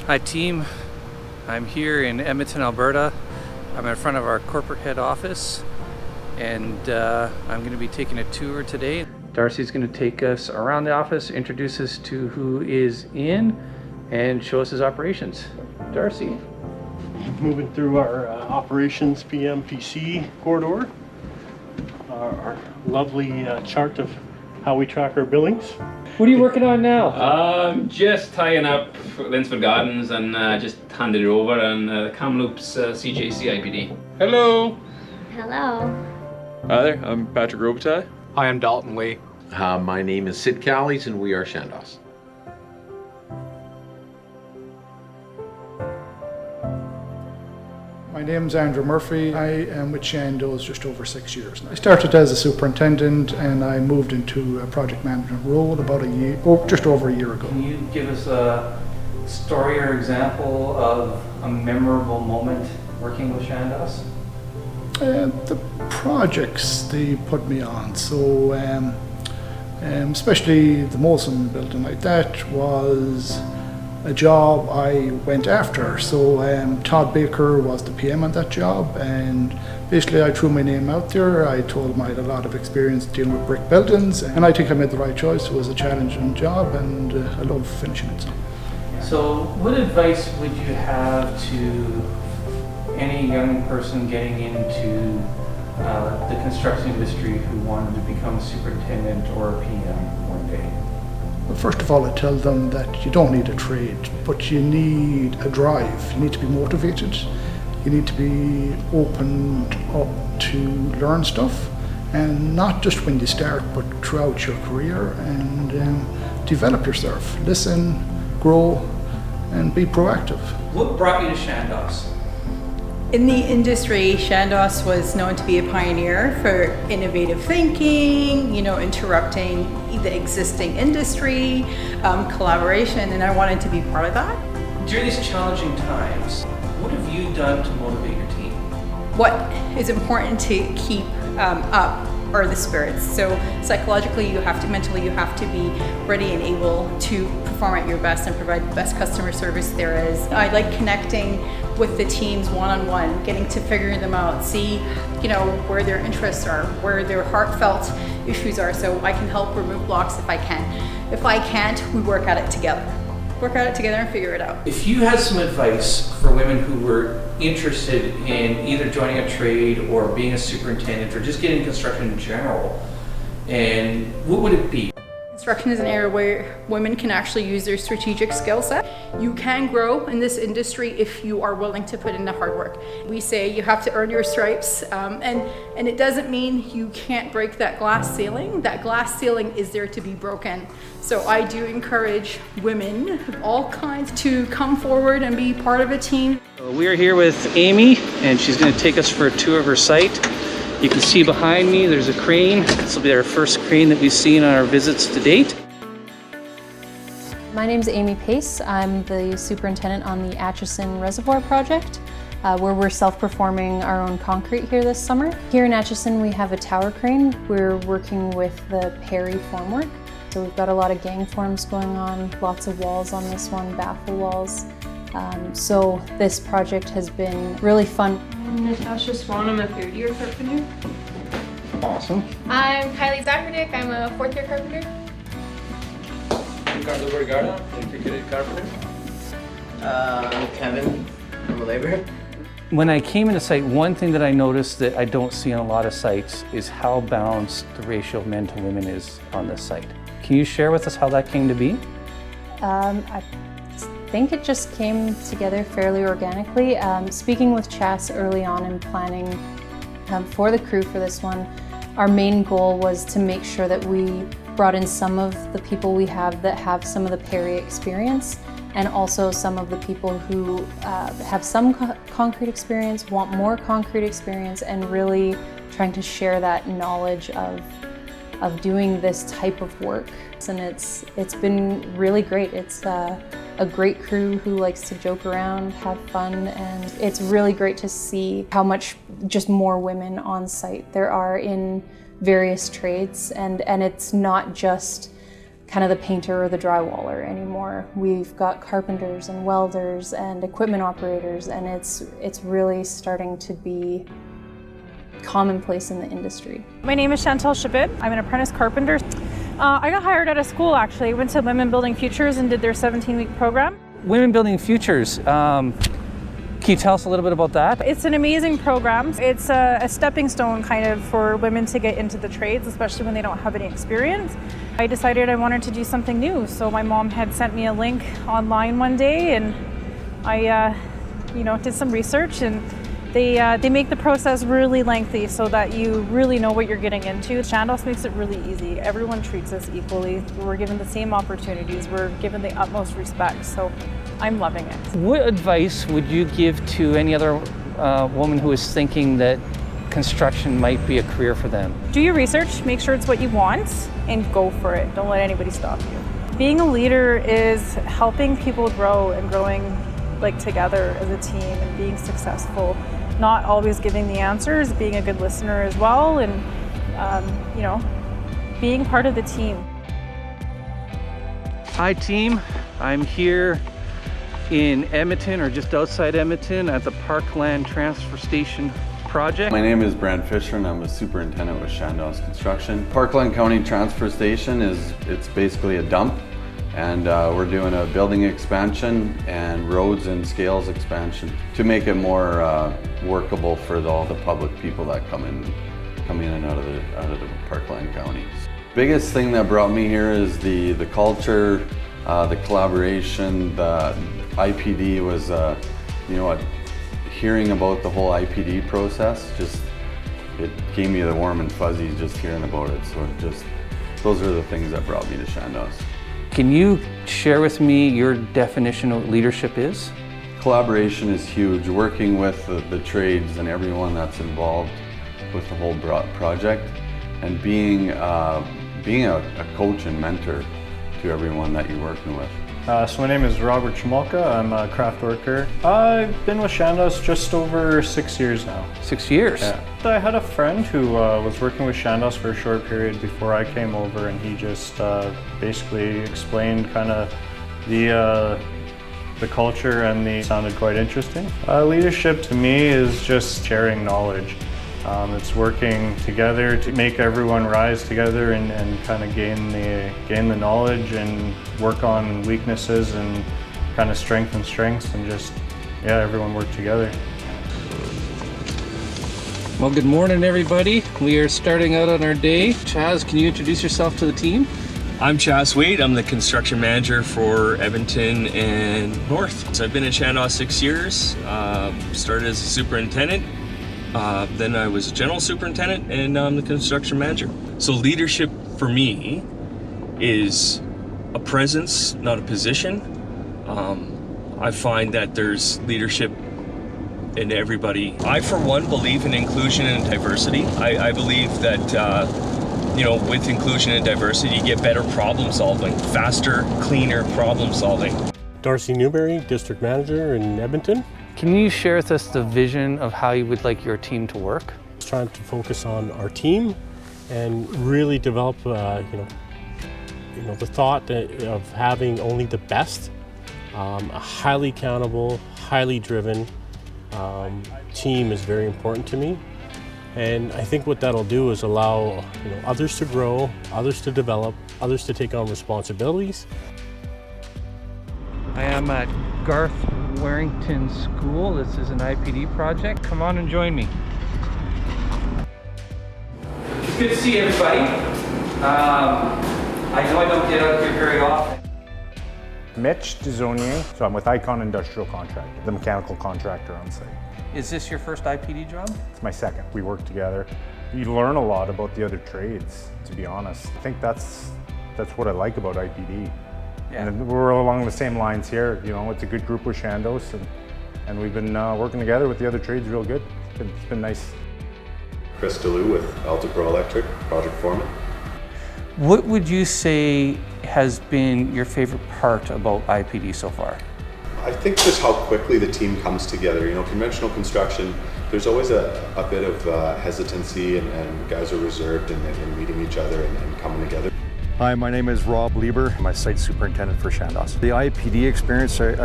Hi team, I'm here in Edmonton, Alberta. I'm in front of our corporate head office and I'm going to be taking a tour today. D'Arcy's going to take us around the office, introduce us to who is in and show us his operations. D'Arcy. Moving through our operations PM/PC corridor, our lovely chart of how we track our billings. What are you working on now? Just tying up Linsford Gardens and just handed it over, and the Kamloops CJC IPD. Hello. Hello. Hi there, I'm Patrick Robitaille. Hi, I'm Dalton Lee. My name is Sid Callies and we are Chandos. My name's Andrew Murphy. I am with Chandos just over 6 years. I started as a superintendent and I moved into a project management role about just over a year ago. Can you give us a story or example of a memorable moment working with Chandos? The projects they put me on, so especially the Molson building, like that was a job I went after. So Todd Baker was the PM on that job, and basically I threw my name out there. I told him I had a lot of experience dealing with brick buildings, and I think I made the right choice. It was a challenging job and I love finishing it. So what advice would you have to any young person getting into the construction industry who wanted to become a superintendent or a PM one day? Well, first of all, I tell them that you don't need a trade, but you need a drive. You need to be motivated. You need to be opened up to learn stuff, and not just when you start, but throughout your career, and develop yourself. Listen, grow, and be proactive. What brought you to Chandos? In the industry, Chandos was known to be a pioneer for innovative thinking, interrupting the existing industry, collaboration, and I wanted to be part of that. During these challenging times, what have you done to motivate your team? What is important to keep up are the spirits. So psychologically, mentally, you have to be ready and able to perform at your best and provide the best customer service there is. I like connecting with the teams one-on-one, getting to figure them out, see, where their interests are, where their heartfelt issues are, so I can help remove blocks if I can. If I can't, we work at it together. Work at it together and figure it out. If you had some advice for women who were interested in either joining a trade or being a superintendent or just getting into construction in general, and what would it be? Construction is an area where women can actually use their strategic skill set. You can grow in this industry if you are willing to put in the hard work. We say you have to earn your stripes, and it doesn't mean you can't break that glass ceiling. That glass ceiling is there to be broken. So I do encourage women of all kinds to come forward and be part of a team. We are here with Amy, and she's going to take us for a tour of her site. You can see behind me there's a crane. This will be our first crane that we've seen on our visits to date. My name's Amy Pace. I'm the superintendent on the Acheson reservoir project, where we're self-performing our own concrete here this summer. Here in Acheson we have a tower crane. We're working with the Perry formwork. So we've got a lot of gang forms going on, lots of walls on this one, baffle walls. So this project has been really fun. I'm Natasha Swan, I'm a third-year carpenter. Awesome. I'm Kylie Zachernick, I'm a fourth-year carpenter. I'm Garth Worthington, fifth-year carpenter. I'm Kevin, I'm a laborer. When I came into site, one thing that I noticed that I don't see on a lot of sites is how balanced the ratio of men to women is on this site. Can you share with us how that came to be? I think it just came together fairly organically. Speaking with Chas early on in planning for the crew for this one, our main goal was to make sure that we brought in some of the people we have that have some of the Perry experience, and also some of the people who have some concrete experience, want more concrete experience, and really trying to share that knowledge of doing this type of work. And it's been really great. It's a great crew who likes to joke around, have fun, and it's really great to see how much just more women on site there are in various trades, and it's not just kind of the painter or the drywaller anymore. We've got carpenters and welders and equipment operators, and it's really starting to be commonplace in the industry. My name is Chantal Shaheen. I'm an apprentice carpenter. I got hired out of school actually. I went to Women Building Futures and did their 17-week program. Women Building Futures. Can you tell us a little bit about that? It's an amazing program. It's a stepping stone kind of for women to get into the trades, especially when they don't have any experience. I decided I wanted to do something new, so my mom had sent me a link online one day, and I did some research, and they make the process really lengthy so that you really know what you're getting into. Chandos makes it really easy. Everyone treats us equally. We're given the same opportunities. We're given the utmost respect, so I'm loving it. What advice would you give to any other woman who is thinking that construction might be a career for them? Do your research, make sure it's what you want, and go for it. Don't let anybody stop you. Being a leader is helping people grow and growing together as a team and being successful. Not always giving the answers, being a good listener as well, and being part of the team. Hi team, I'm here in Edmonton, or just outside Edmonton, at the Parkland transfer station project. My name is Brent Fisher and I'm a superintendent with Chandos Construction. Parkland County Transfer Station it's basically a dump, and we're doing a building expansion and roads and scales expansion to make it more workable for all the public people that come in and out of the Parkland County. Biggest thing that brought me here is the culture, the collaboration. The IPD was, hearing about the whole IPD process, it gave me the warm and fuzzies just hearing about it. So those are the things that brought me to Chandos. Can you share with me your definition of what leadership is? Collaboration is huge. Working with the trades and everyone that's involved with the whole project, and being a coach and mentor to everyone that you're working with. So my name is Robert Chmolka. I'm a craft worker. I've been with Chandos just over 6 years now. 6 years? Yeah. I had a friend who was working with Chandos for a short period before I came over, and he just basically explained kind of the culture, and it sounded quite interesting. Leadership to me is just sharing knowledge. It's working together to make everyone rise together and kind of gain the knowledge and work on weaknesses and kind of strengths, and just, everyone work together. Well, good morning, everybody. We are starting out on our day. Chaz, can you introduce yourself to the team? I'm Chaz Wade. I'm the construction manager for Edmonton and North. So I've been in Chandos 6 years. Started as a superintendent. Then I was general superintendent, and now I'm the construction manager. So leadership for me is a presence, not a position. I find that there's leadership in everybody. I, for one, believe in inclusion and diversity. I believe that, with inclusion and diversity, you get better problem solving, faster, cleaner problem solving. D'Arcy Newberry, district manager in Edmonton. Can you share with us the vision of how you would like your team to work? Trying to focus on our team and really develop, the thought of having only the best, a highly accountable, highly driven team is very important to me. And I think what that'll do is allow others to grow, others to develop, others to take on responsibilities. I am at Garth Worthington School. This is an IPD project. Come on and join me. It's good to see everybody. I know I don't get out here very often. Mitch Desonia, so I'm with Acheson Industrial Contract, the mechanical contractor on site. Is this your first IPD job? It's my second. We work together. You learn a lot about the other trades, to be honest. I think that's what I like about IPD. Yeah. And we're along the same lines here. It's a good group with Chandos, and we've been working together with the other trades real good. It's been nice. Chris DeLue with Altipro Electric, project foreman. What would you say has been your favorite part about IPD so far? I think just how quickly the team comes together. Conventional construction, there's always a bit of hesitancy, and guys are reserved in meeting each other and coming together. Hi, my name is Rob Lieber. I'm a site superintendent for Chandos. The IPD experience, I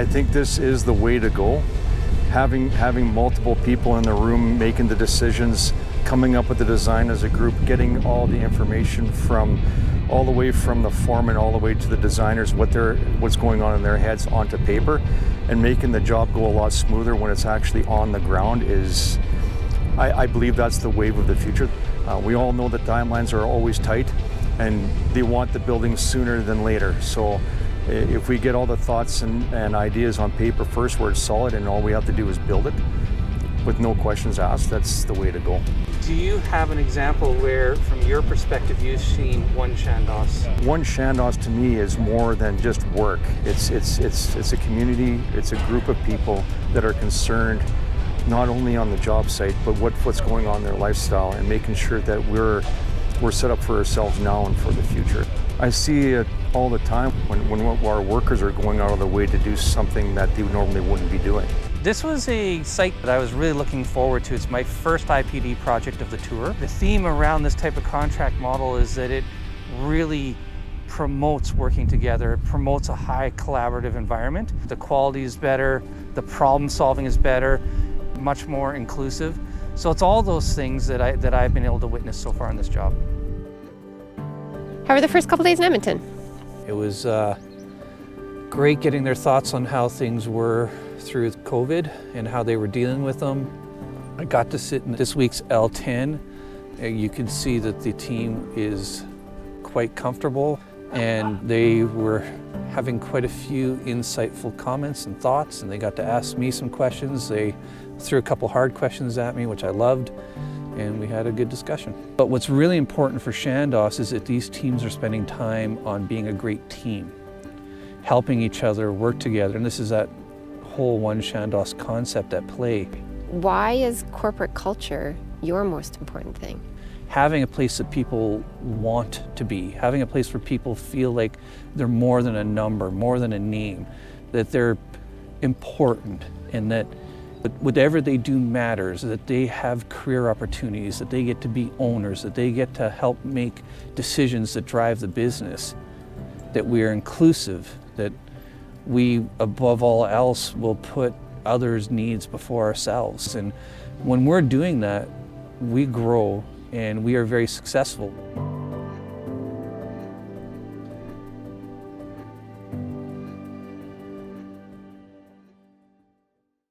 think this is the way to go. Having multiple people in the room making the decisions, coming up with the design as a group, getting all the information from all the way from the foreman all the way to the designers, what's going on in their heads onto paper, and making the job go a lot smoother when it's actually on the ground is, I believe that's the wave of the future. We all know that timelines are always tight and they want the building sooner than later. So if we get all the thoughts and ideas on paper first where it's solid and all we have to do is build it with no questions asked, that's the way to go. Do you have an example where, from your perspective, you've seen one Chandos? One Chandos to me is more than just work. It's a community, it's a group of people that are concerned not only on the job site, but what's going on in their lifestyle and making sure that we're set up for ourselves now and for the future. I see it all the time when our workers are going out of their way to do something that they normally wouldn't be doing. This was a site that I was really looking forward to. It's my first IPD project of the tour. The theme around this type of contract model is that it really promotes working together. It promotes a high collaborative environment. The quality is better, the problem solving is better, much more inclusive. So it's all those things that I've been able to witness so far in this job. How were the first couple days in Edmonton? It was great getting their thoughts on how things were through COVID and how they were dealing with them. I got to sit in this week's L10. You can see that the team is quite comfortable and they were having quite a few insightful comments and thoughts, and they got to ask me some questions. They threw a couple hard questions at me, which I loved, and we had a good discussion. But what's really important for Chandos is that these teams are spending time on being a great team, helping each other work together, and this is that whole one Chandos concept at play. Why is corporate culture your most important thing? Having a place that people want to be, having a place where people feel like they're more than a number, more than a name, that they're important, and that whatever they do matters, that they have career opportunities, that they get to be owners, that they get to help make decisions that drive the business, that we are inclusive, that we, above all else, will put others' needs before ourselves. And when we're doing that, we grow and we are very successful.